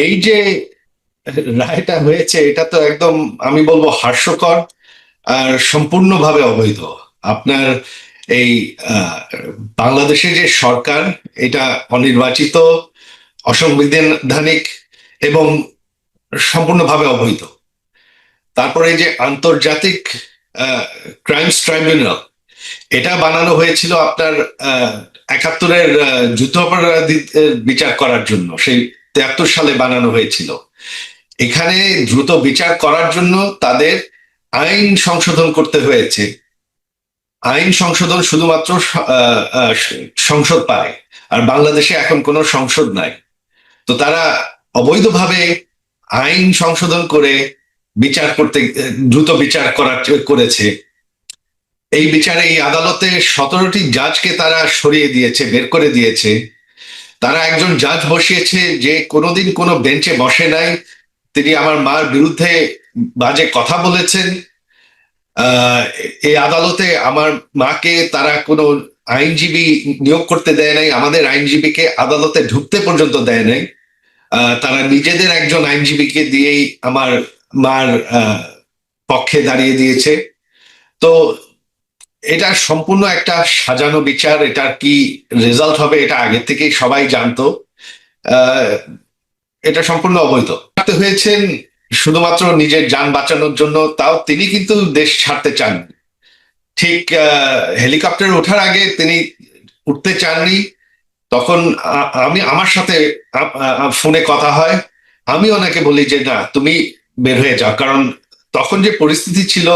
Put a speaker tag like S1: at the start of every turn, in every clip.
S1: এই যে রায়টা হয়েছে এটা তো একদম আমি বলবো হাস্যকর আর সম্পূর্ণভাবে অবৈধ। আপনার এই আহ, বাংলাদেশের যে সরকার, এটা অনির্বাচিত, অসাংবিধানিক এবং সম্পূর্ণভাবে অবৈধ। তারপরে এই যে আন্তর্জাতিক ক্রাইমস ট্রাইব্যুনাল, এটা বানানো হয়েছিল আপনার 71-এর যুদ্ধাপরাধীদের বিচার করার জন্য, সেই 73 সালে বানানো হয়েছিল। এখানে দ্রুত বিচার করার জন্য তাদের আইন সংশোধন করতে হয়েছে। আইন সংশোধন শুধুমাত্র সংসদ পারে, আর বাংলাদেশে এখন কোনো সংসদ নাই। তো তারা অবৈধভাবে আইন সংশোধন করে বিচার করতে, দ্রুত বিচার করেছে। এই বিচারে এই আদালতে 17টি জাজকে তারা সরিয়ে দিয়েছে, বের করে দিয়েছে। তারা একজন জাজ বসিয়েছে যে কোনোদিন কোনো বেঞ্চে বসে নাই। তিনি আমার মার বিরুদ্ধে বাজে কথা বলেছেন। আহ এই আদালতে আমার মাকে তারা কোনো আইনজীবী নিয়োগ করতে দেয় নাই, আমাদের আইনজীবীকে আদালতে ঢুকতে পর্যন্ত দেয় নাই। তারা নিজেদের একজন আইনজীবীকে দিয়েই আমার মার পক্ষে দাঁড়িয়ে দিয়েছে। তো এটা সম্পূর্ণ একটা সাজানো বিচার। এটার কি রেজাল্ট হবে এটা আগে থেকেই সবাই জানতো। আহ এটা সম্পূর্ণ অবৈধ। ছাড়তে হয়েছেন শুধুমাত্র নিজের যান বাঁচানোর জন্য, তাও তিনি কিন্তু দেশ ছাড়তে চান। ঠিক হেলিকপ্টারে ওঠার আগে তিনি উঠতে চাননি। তখন আমার সাথে ফোনে কথা হয়। আমি ওনাকে বলি যে না, তুমি বের হয়ে যাও, কারণ তখন যে পরিস্থিতি ছিল,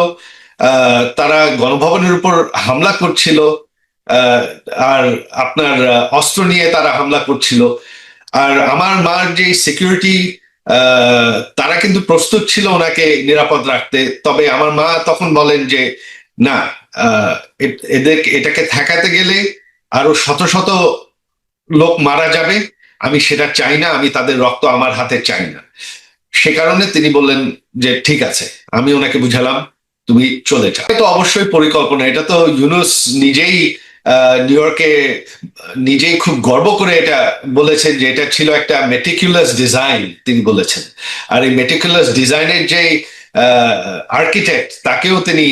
S1: তারা গণভবনের উপর হামলা করছিল। আহ, আর আপনার অস্ত্র নিয়ে তারা হামলা করছিল। আর আমার মার যে সিকিউরিটি, তারা কিন্তু প্রস্তুত ছিল ওনাকে নিরাপদ রাখতে। তবে আমার মা তখন বলেন যে না, আহ, এটাকে ঠেকাতে গেলে আরো শত শত লোক মারা যাবে। আমি সেটা চাই না, আমি তাদের রক্ত আমার হাতে চাই না। সে কারণে তিনি বললেন যে ঠিক আছে। আমি ওনাকে বুঝালাম তুমি চলে যাও। এটা তো অবশ্যই পরিকল্পনা। এটা তো ইউনুস নিজেই নিউ ইয়র্কে নিজেই খুব গর্ব করে এটা বলেছেন যে এটা ছিল একটা মেটিকুলাস ডিজাইন, তিনি বলেছেন। আর এই মেটিকুলাস ডিজাইনের যে আর্কিটেক্ট, তাকেও তিনি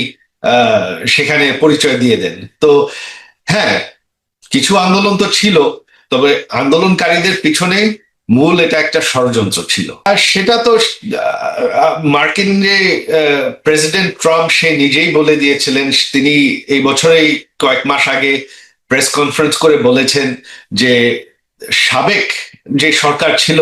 S1: সেখানে পরিচয় দিয়ে দেন। তো হ্যাঁ, কিছু আন্দোলন তো ছিল, তবে আন্দোলনকারীদের পিছনে মূল এটা একটা ষড়যন্ত্র ছিল। আর সেটা তো মার্কিন যে প্রেসিডেন্ট ট্রাম্প, সে নিজেই বলে দিয়েছিলেন। তিনি এই বছরেই কয়েক মাস আগে প্রেস কনফারেন্স করে বলেছেন যে সাবেক যে সরকার ছিল